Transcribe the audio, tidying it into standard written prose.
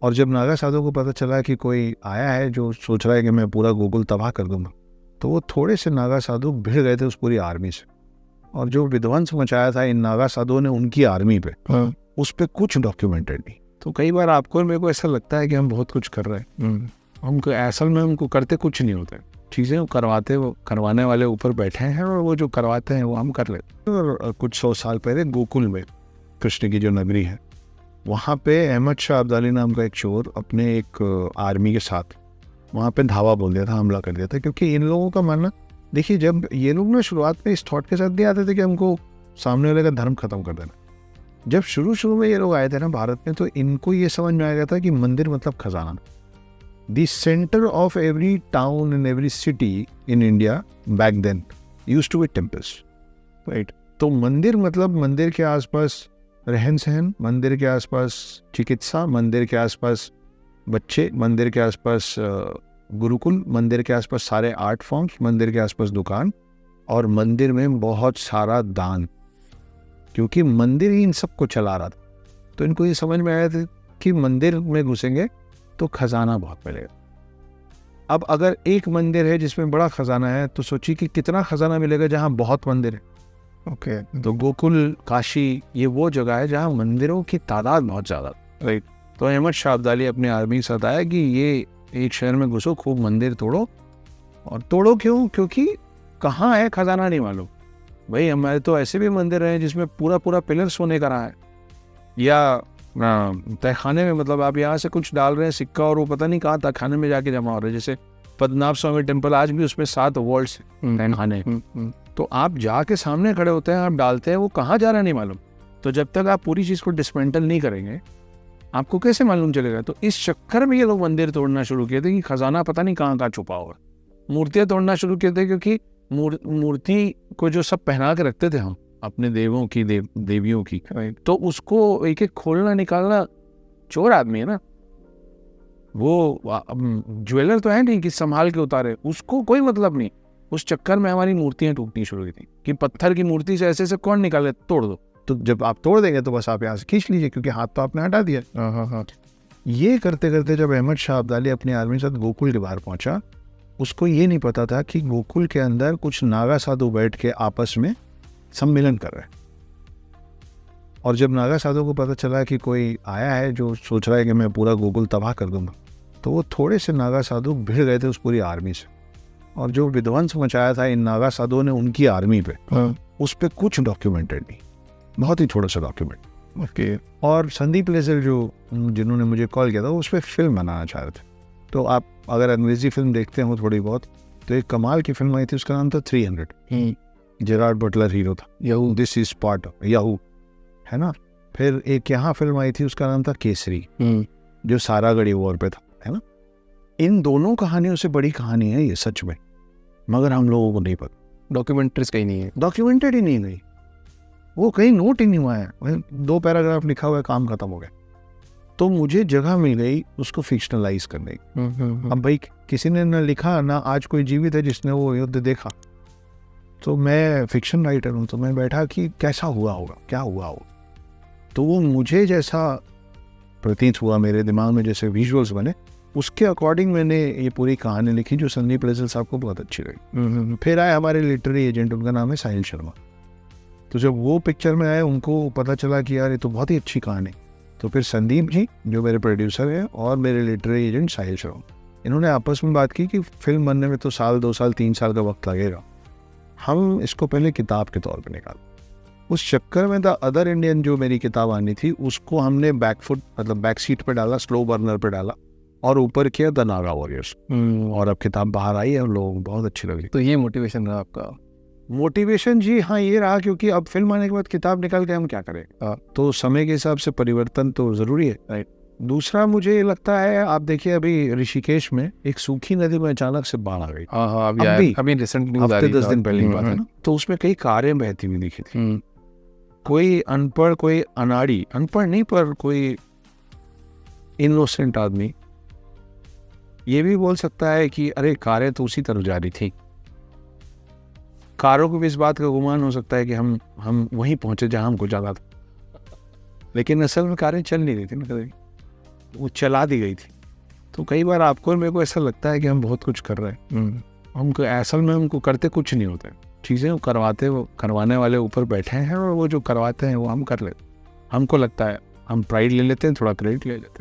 और जब नागा साधु को पता चला कि कोई आया है जो सोच रहा है कि मैं पूरा गोकुल तबाह कर दूंगा, तो वो थोड़े से नागा साधु भिड़ गए थे उस पूरी आर्मी से, और जो विध्वंस मचाया था इन नागा साधुओं ने उनकी आर्मी पे, उस पे कुछ डॉक्यूमेंटेड नहीं। तो कई बार आपको और मेरे को ऐसा लगता है कि हम बहुत कुछ कर रहे हैं, हमको असल में हमको करते कुछ नहीं होता है, चीज़ें वो करवाने वाले ऊपर बैठे हैं, और वो जो करवाते हैं वो हम कर लेते हैं। और कुछ 100 साल पहले गोकुल में, कृष्ण की जो नगरी है, वहाँ पे अहमद शाह अब्दाली नाम का एक चोर अपने एक आर्मी के साथ वहाँ पे धावा बोल दिया था, हमला कर दिया था। क्योंकि इन लोगों का मानना, देखिए जब ये लोग ना शुरुआत में इस थॉट के साथ नहीं आते थे कि हमको सामने वाले का धर्म खत्म कर देना। जब शुरू में ये लोग आए थे ना भारत में, तो इनको ये समझ में आ गया था कि मंदिर मतलब खजाना। The centre of every town and every city in India back then used to be temples, right. तो मंदिर मतलब मंदिर के आसपास रहन सहन, मंदिर के आसपास चिकित्सा, मंदिर के आसपास बच्चे, मंदिर के आसपास गुरुकुल, मंदिर के आसपास सारे आर्ट फॉर्म्स, मंदिर के आसपास दुकान, और मंदिर में बहुत सारा दान, क्योंकि मंदिर ही इन सबको चला रहा था। तो इनको ये समझ में आया था कि मंदिर में घुसेंगे तो खजाना बहुत मिलेगा। अब अगर एक मंदिर है जिसमें बड़ा खजाना है, तो सोचिए कि कितना खजाना मिलेगा जहाँ बहुत मंदिर है। ओके, तो गोकुल, काशी, ये वो जगह है जहाँ मंदिरों की तादाद बहुत ज़्यादा, राइट। तो अहमद शाह अब्दाली अपनी आर्मी के साथ आया कि ये एक शहर में घुसो, खूब मंदिर तोड़ो। और तोड़ो क्यों? क्योंकि कहाँ है खजाना नहीं मालूम। भाई हमारे तो ऐसे भी मंदिर हैं जिसमें पूरा पिलर सोने का रहा है, या तहखाने में, मतलब आप यहाँ से कुछ डाल रहे हैं सिक्का और वो पता नहीं कहाँ तहखाने में जाके जमा हो रहा है। जैसे पद्मनाभ स्वामी टेम्पल, आज भी उसमें 7 वॉल्ट्स तहखाने। तो आप जाके सामने खड़े होते हैं, आप डालते हैं, वो कहाँ जा रहा है नहीं मालूम। तो जब तक आप पूरी चीज़ को डिसमेंटल नहीं करेंगे, आपको कैसे मालूम चलेगा? तो इस चक्कर में ये लोग मंदिर तोड़ना शुरू किए थे कि खजाना पता नहीं कहाँ छुपा होगा। मूर्तियाँ तोड़ना शुरू किए थे, क्योंकि मूर्ति को जो सब पहना के रखते थे हम अपने देवों की, देवियों की, तो उसको एक एक खोलना निकालना, चोर आदमी है ना वो, ज्वेलर तो है नहीं कि संभाल के उतारे, उसको कोई मतलब नहीं। उस चक्कर में हमारी मूर्तियाँ टूटनी शुरू हुई थी कि पत्थर की मूर्ति से ऐसे कौन निकाले, तोड़ दो। तो जब आप तोड़ देंगे तो बस आप यहाँ से खींच लीजिए, क्योंकि हाथ तो आपने हटा दिया। ये करते करते जब अहमद शाह अब्दाली अपनी आर्मी के साथ गोकुल के बाहर पहुंचा, उसको ये नहीं पता था कि गोकुल के अंदर कुछ नागा साधु बैठ के आपस में सम्मेलन कर रहे हैं। और जब नागा साधु को पता चला कि कोई आया है जो सोच रहा है कि मैं पूरा गोकुल तबाह कर दूंगा, तो वो थोड़े से नागा साधु भिड़ गए थे उस पूरी आर्मी से, और जो विध्वंस मचाया था इन नागा साधुओं ने उनकी आर्मी पे, उस पर कुछ डॉक्यूमेंटेड नहीं, बहुत ही थोड़ा सा डॉक्यूमेंट। ओके। और संदीप लेजर जो जिन्होंने मुझे कॉल किया था, उस पर फिल्म बनाना चाह रहे थे। तो आप अगर अंग्रेजी फिल्म देखते हो थोड़ी बहुत, तो एक कमाल की फिल्म आई थी, उसका नाम था 300। जेरार्ड बटलर हीरो था, Yahoo, this is part of Yahoo, है ना। फिर एक यहाँ फिल्म आई थी, उसका नाम था केसरी, जो सारागढ़ी वॉर पे था, है ना। इन दोनों कहानियों से बड़ी कहानी है ये सच में, मगर हम लोगों को नहीं पता। डॉक्यूमेंट्रीज कहीं नहीं है, डॉक्यूमेंटेड ही नहीं गई, वो कहीं नोट ही नहीं हुआ है, 2 पैराग्राफ लिखा हुआ है, काम खत्म हो गया। तो मुझे जगह मिल गई उसको फिक्शनलाइज करने की। अब भाई किसी ने ना लिखा ना आज कोई जीवित है जिसने वो युद्ध देखा, तो मैं फिक्शन राइटर हूँ, तो मैं बैठा कि कैसा हुआ होगा, क्या हुआ होगा। तो वो मुझे जैसा प्रतीत हुआ, मेरे दिमाग में जैसे विजुअल्स बने, उसके अकॉर्डिंग मैंने ये पूरी कहानी लिखी, जो संदीप लेजर साहब को बहुत अच्छी लगी। फिर आए हमारे लिटरेरी एजेंट, उनका नाम है साहिल शर्मा। तो जब वो पिक्चर में आए, उनको पता चला कि यार ये तो बहुत ही अच्छी कहानी। तो फिर संदीप जी जो मेरे प्रोड्यूसर हैं और मेरे लिटरेरी एजेंट साहिल शर्मा, इन्होंने आपस में बात की कि फिल्म बनने में तो 1 साल 2 साल 3 साल का वक्त लगेगा, हम इसको पहले किताब के तौर पर निकाल। उस चक्कर में द अदर इंडियन जो मेरी किताब आनी थी, उसको हमने बैकफुट मतलब बैक सीट पे डाला, स्लो बर्नर पे डाला, और ऊपर किया द नागा वॉरियर्स। और अब किताब बाहर आई है, लोगों को बहुत अच्छी लगी। तो ये मोटिवेशन रहा आपका? मोटिवेशन जी हाँ, ये रहा, क्योंकि अब फिल्म आने के बाद किताब निकाल के हम क्या करें। तो समय के हिसाब से परिवर्तन तो जरूरी है, राइट। दूसरा मुझे लगता है, आप देखिए अभी ऋषिकेश में एक सूखी नदी में अचानक से बाढ़ आ गई। अभी रिसेंटली हफ्ते 10 दिन पहले की बात है ना। तो उसमें कई कारें बहती हुई दिखी थी। कोई अनपढ़, कोई अनाड़ी, अनपढ़ नहीं पर कोई इनोसेंट आदमी ये भी बोल सकता है कि अरे कारें तो उसी तरफ जा रही थी। कारों को भी इस बात का गुमान हो सकता है कि हम वहीं पहुंचे जहां हमको जाना था, लेकिन असल में कारें चल नहीं रही थी ना कभी। वो चला दी गई थी। तो कई बार आपको और मेरे को ऐसा लगता है कि हम बहुत कुछ कर रहे हैं, हमको असल में हमको करते कुछ नहीं होता है। चीज़ें वो करवाने वाले ऊपर बैठे हैं और वो जो करवाते हैं वो हम कर लेते हैं। हमको लगता है हम प्राइड ले लेते हैं, थोड़ा क्रेडिट ले लेते हैं।